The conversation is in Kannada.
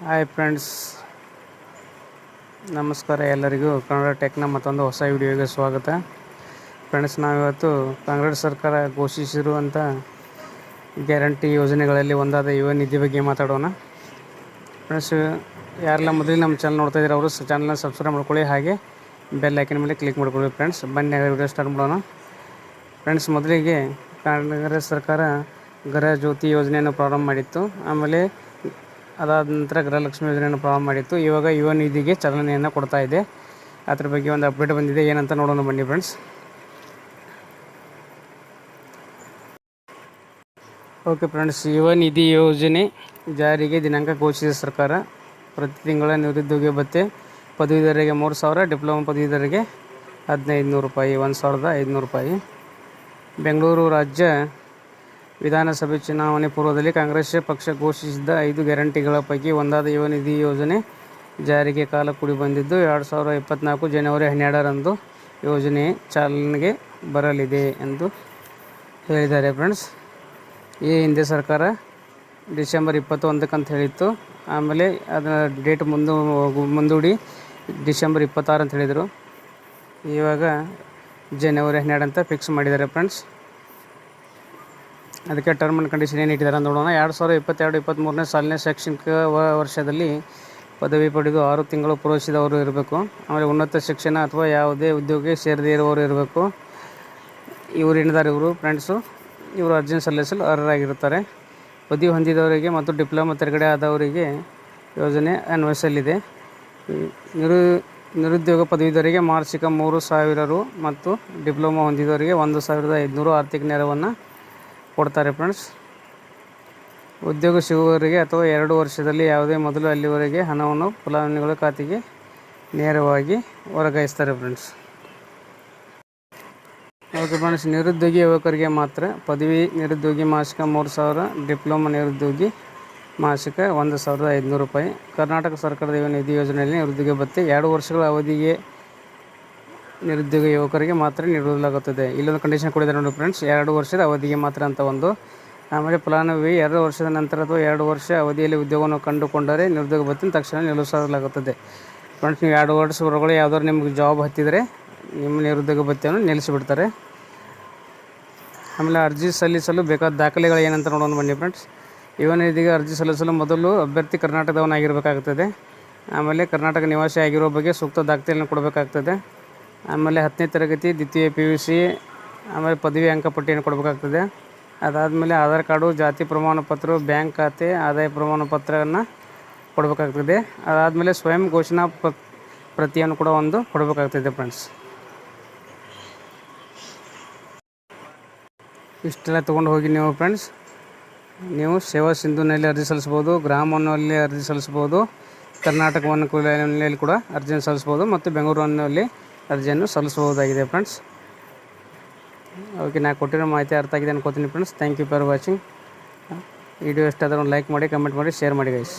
ಹಾಯ್ ಫ್ರೆಂಡ್ಸ್, ನಮಸ್ಕಾರ ಎಲ್ಲರಿಗೂ. ಕನ್ನಡ ಟೆಕ್ನ ಮತ್ತೊಂದು ಹೊಸ ವಿಡಿಯೋಗೆ ಸ್ವಾಗತ. ಫ್ರೆಂಡ್ಸ್, ನಾವಿವತ್ತು ಕಾಂಗ್ರೆಸ್ ಸರ್ಕಾರ ಘೋಷಿಸಿರುವಂಥ ಗ್ಯಾರಂಟಿ ಯೋಜನೆಗಳಲ್ಲಿ ಒಂದಾದ ಯುವ ನಿಧಿ ಬಗ್ಗೆ ಮಾತಾಡೋಣ. ಫ್ರೆಂಡ್ಸ್, ಯಾರೆಲ್ಲ ಮೊದಲಿಗೆ ನಮ್ಮ ಚಾನಲ್ ನೋಡ್ತಾ ಇದ್ದಾರೆ ಅವರು ಚಾನಲ್ನ ಸಬ್ಸ್ಕ್ರೈಬ್ ಮಾಡ್ಕೊಳ್ಳಿ, ಹಾಗೆ ಬೆಲ್ ಐಕನ್ ಮೇಲೆ ಕ್ಲಿಕ್ ಮಾಡ್ಕೊಳ್ಳಿ. ಫ್ರೆಂಡ್ಸ್, ಬನ್ನಿ ವಿಡಿಯೋ ಸ್ಟಾರ್ಟ್ ಮಾಡೋಣ. ಫ್ರೆಂಡ್ಸ್, ಮೊದಲಿಗೆ ಕಾಂಗ್ರೆಸ್ ಸರ್ಕಾರ ಗೃಹ ಜ್ಯೋತಿ ಯೋಜನೆಯನ್ನು ಪ್ರಾರಂಭ ಮಾಡಿತ್ತು. ಆಮೇಲೆ ಅದಾದ ನಂತರ ಗೃಹಲಕ್ಷ್ಮಿ ಯೋಜನೆಯನ್ನು ಪ್ರಾರಂಭ ಮಾಡಿತ್ತು. ಇವಾಗ ಯುವ ನಿಧಿಗೆ ಚಾಲನೆಯನ್ನು ಕೊಡ್ತಾ ಇದೆ. ಅದ್ರ ಬಗ್ಗೆ ಒಂದು ಅಪ್ಡೇಟ್ ಬಂದಿದೆ, ಏನಂತ ನೋಡೋಣ ಬನ್ನಿ ಫ್ರೆಂಡ್ಸ್. ಓಕೆ ಫ್ರೆಂಡ್ಸ್, ಯುವ ನಿಧಿ ಯೋಜನೆ ಜಾರಿಗೆ ದಿನಾಂಕ ಘೋಷಿಸಿದ ಸರ್ಕಾರ. ಪ್ರತಿ ತಿಂಗಳ ನಿರುದ್ಯೋಗಿ ಭತ್ಯೆ ಪದವೀಧರರಿಗೆ 3,000, ಡಿಪ್ಲೊಮಾ ಪದವೀಧರರಿಗೆ 1,500 ರೂಪಾಯಿ, 1,500 ರೂಪಾಯಿ. ಬೆಂಗಳೂರು ರಾಜ್ಯ ವಿಧಾನಸಭೆ ಚುನಾವಣೆ ಪೂರ್ವದಲ್ಲಿ ಕಾಂಗ್ರೆಸ್ ಪಕ್ಷ ಘೋಷಿಸಿದ್ದ 5 ಗ್ಯಾರಂಟಿಗಳ ಪೈಕಿ ಒಂದಾದ ಯುವ ನಿಧಿ ಯೋಜನೆ ಜಾರಿಗೆ ಕಾಲ ಕೂಡಿ ಬಂದಿದ್ದು, 2024 ಜನವರಿ 12ರಂದು ಯೋಜನೆ ಚಾಲನೆಗೆ ಬರಲಿದೆ ಎಂದು ಹೇಳಿದ್ದಾರೆ. ಫ್ರೆಂಡ್ಸ್, ಈ ಹಿಂದೆ ಸರ್ಕಾರ ಡಿಸೆಂಬರ್ 21 ಹೇಳಿತ್ತು. ಆಮೇಲೆ ಅದರ ಡೇಟ್ ಮುಂದೂಡಿ ಡಿಸೆಂಬರ್ 26 ಅಂತ ಹೇಳಿದರು. ಇವಾಗ ಜನವರಿ 12 ಅಂತ ಫಿಕ್ಸ್ ಮಾಡಿದ್ದಾರೆ. ಫ್ರೆಂಡ್ಸ್, ಅದಕ್ಕೆ ಟರ್ಮ್ ಆ್ಯಂಡ್ ಕಂಡೀಷನ್ ಏನು ಇಟ್ಟಿದ್ದಾರೆ ಅಂತ ನೋಡೋಣ. 2022-23ನೇ ಸಾಲಿನ ಶೈಕ್ಷಣಿಕ ವರ್ಷದಲ್ಲಿ ಪದವಿ ಪಡೆದು 6 ತಿಂಗಳು ಪೂರೈಸಿದವರು ಇರಬೇಕು. ಆಮೇಲೆ ಉನ್ನತ ಶಿಕ್ಷಣ ಅಥವಾ ಯಾವುದೇ ಉದ್ಯೋಗಕ್ಕೆ ಸೇರದೇ ಇರುವವರು ಇರಬೇಕು. ಇವರು ಏನಿದ್ದಾರೆ ಇವರು ಫ್ರೆಂಡ್ಸು, ಇವರು ಅರ್ಜಿ ಸಲ್ಲಿಸಲು ಅರ್ಹರಾಗಿರುತ್ತಾರೆ. ಪದವಿ ಹೊಂದಿದವರಿಗೆ ಮತ್ತು ಡಿಪ್ಲೊಮಾ ತೆರಗಡೆ ಆದವರಿಗೆ ಯೋಜನೆ ಅನ್ವಯಿಸಲಿದೆ. ನಿರುದ್ಯೋಗ ಪದವೀಧರರಿಗೆ ಮಾಸಿಕ 3,000 ರು ಮತ್ತು ಡಿಪ್ಲೊಮಾ ಹೊಂದಿದವರಿಗೆ 1,500 ಆರ್ಥಿಕ ನೆರವನ್ನು ಕೊಡ್ತಾರೆ. ಫ್ರೆಂಡ್ಸ್, ಉದ್ಯೋಗ ಸಿಗುವವರಿಗೆ ಅಥವಾ 2 ವರ್ಷದಲ್ಲಿ ಯಾವುದೇ ಮೊದಲು ಅಲ್ಲಿವರೆಗೆ ಹಣವನ್ನು ಫಲಾನುಭವಿಗಳ ಖಾತೆಗೆ ನೇರವಾಗಿ ವರ್ಗಾಯಿಸ್ತಾರೆ. ಫ್ರೆಂಡ್ಸ್, ಓಕೆ ಫ್ರೆಂಡ್ಸ್, ನಿರುದ್ಯೋಗಿ ಯುವಕರಿಗೆ ಮಾತ್ರ. ಪದವಿ ನಿರುದ್ಯೋಗಿ ಮಾಸಿಕ 3,000, ಡಿಪ್ಲೊಮಾ ನಿರುದ್ಯೋಗಿ ಮಾಸಿಕ 1,500 ರೂಪಾಯಿ. ಕರ್ನಾಟಕ ಸರ್ಕಾರದ ಯುವ ನಿಧಿ ಯೋಜನೆಯಲ್ಲಿ ನಿರುದ್ಯೋಗ ಭತ್ಯೆ 2 ವರ್ಷಗಳ ಅವಧಿಗೆ ನಿರುದ್ಯೋಗ ಯುವಕರಿಗೆ ಮಾತ್ರ ನೀಡಲಾಗುತ್ತದೆ. ಇಲ್ಲೊಂದು ಕಂಡೀಷನ್ ಕೊಟ್ಟಿದ್ದಾರೆ ನೋಡಿ ಫ್ರೆಂಡ್ಸ್, 2 ವರ್ಷದ ಅವಧಿಗೆ ಮಾತ್ರ ಅಂತ ಒಂದು. ಆಮೇಲೆ ಫಲಾನುಭವಿ 2 ವರ್ಷದ ನಂತರ ಅಥವಾ 2 ವರ್ಷ ಅವಧಿಯಲ್ಲಿ ಉದ್ಯೋಗವನ್ನು ಕಂಡುಕೊಂಡರೆ ನಿರುದ್ಯೋಗ ಭತ್ಯೆ ತಕ್ಷಣ ನಿಲ್ಲಿಸಲಾಗುತ್ತದೆ. ಫ್ರೆಂಡ್ಸ್, ನೀವು 2 ವರ್ಷ ಹೊರಗಡೆ ಯಾವ್ದಾದ್ರು ನಿಮ್ಗೆ ಜಾಬ್ ಹತ್ತಿದರೆ ನಿಮ್ಮ ನಿರುದ್ಯೋಗ ಭತ್ಯೆಯನ್ನು ನಿಲ್ಲಿಸಿಬಿಡ್ತಾರೆ. ಆಮೇಲೆ ಅರ್ಜಿ ಸಲ್ಲಿಸಲು ಬೇಕಾದ ದಾಖಲೆಗಳು ಏನಂತ ನೋಡೋಣ ಬನ್ನಿ ಫ್ರೆಂಡ್ಸ್. ಯುವ ನಿಧಿಗೆ ಅರ್ಜಿ ಸಲ್ಲಿಸಲು ಮೊದಲು ಅಭ್ಯರ್ಥಿ ಕರ್ನಾಟಕದವನಾಗಿರಬೇಕಾಗ್ತದೆ. ಆಮೇಲೆ ಕರ್ನಾಟಕ ನಿವಾಸಿ ಆಗಿರೋ ಬಗ್ಗೆ ಸೂಕ್ತ ದಾಖಲೆಯನ್ನು ಕೊಡಬೇಕಾಗ್ತದೆ. ಆಮೇಲೆ 10ನೇ ತರಗತಿ, ದ್ವಿತೀಯ PUC, ಆಮೇಲೆ ಪದವಿ ಅಂಕಪಟ್ಟಿಯನ್ನು ಕೊಡಬೇಕಾಗ್ತದೆ. ಅದಾದಮೇಲೆ ಆಧಾರ್ ಕಾರ್ಡು, ಜಾತಿ ಪ್ರಮಾಣ ಪತ್ರ, ಬ್ಯಾಂಕ್ ಖಾತೆ, ಆದಾಯ ಪ್ರಮಾಣ ಪತ್ರವನ್ನು ಕೊಡಬೇಕಾಗ್ತದೆ. ಅದಾದಮೇಲೆ ಸ್ವಯಂ ಘೋಷಣಾ ಪ್ರತಿಯನ್ನು ಕೂಡ ಒಂದು ಕೊಡಬೇಕಾಗ್ತದೆ. ಫ್ರೆಂಡ್ಸ್, ಇಷ್ಟೆಲ್ಲ ತೊಗೊಂಡು ಹೋಗಿ ನೀವು ಫ್ರೆಂಡ್ಸ್, ನೀವು ಸೇವಾ ಸಿಂಧುನಲ್ಲಿ ಅರ್ಜಿ ಸಲ್ಲಿಸ್ಬೋದು, ಗ್ರಾಮವನ್ನಲ್ಲಿ ಅರ್ಜಿ ಸಲ್ಲಿಸ್ಬೋದು, ಕರ್ನಾಟಕ ವನಕೂಲಿಯಲ್ಲಿ ಕೂಡ ಅರ್ಜಿಯನ್ನು ಸಲ್ಲಿಸ್ಬೋದು ಮತ್ತು ಬೆಂಗಳೂರಿನಲ್ಲಿ ಅರ್ಜಿಯನ್ನು ಸಲ್ಲಿಸಬಹುದಾಗಿದೆ. ಫ್ರೆಂಡ್ಸ್, ಓಕೆ, ನಾನು ಕೊಟ್ಟಿರೋ ಮಾಹಿತಿ ಅರ್ಥ ಆಗಿದೆ ಅನ್ಕೋತೀನಿ friends. Thank you for watching. Video ಇಷ್ಟ ಆದರೆ ಒಂದು ಲೈಕ್ ಮಾಡಿ, ಕಮೆಂಟ್ ಮಾಡಿ, ಶೇರ್ ಮಾಡಿ ಗೈಸ್.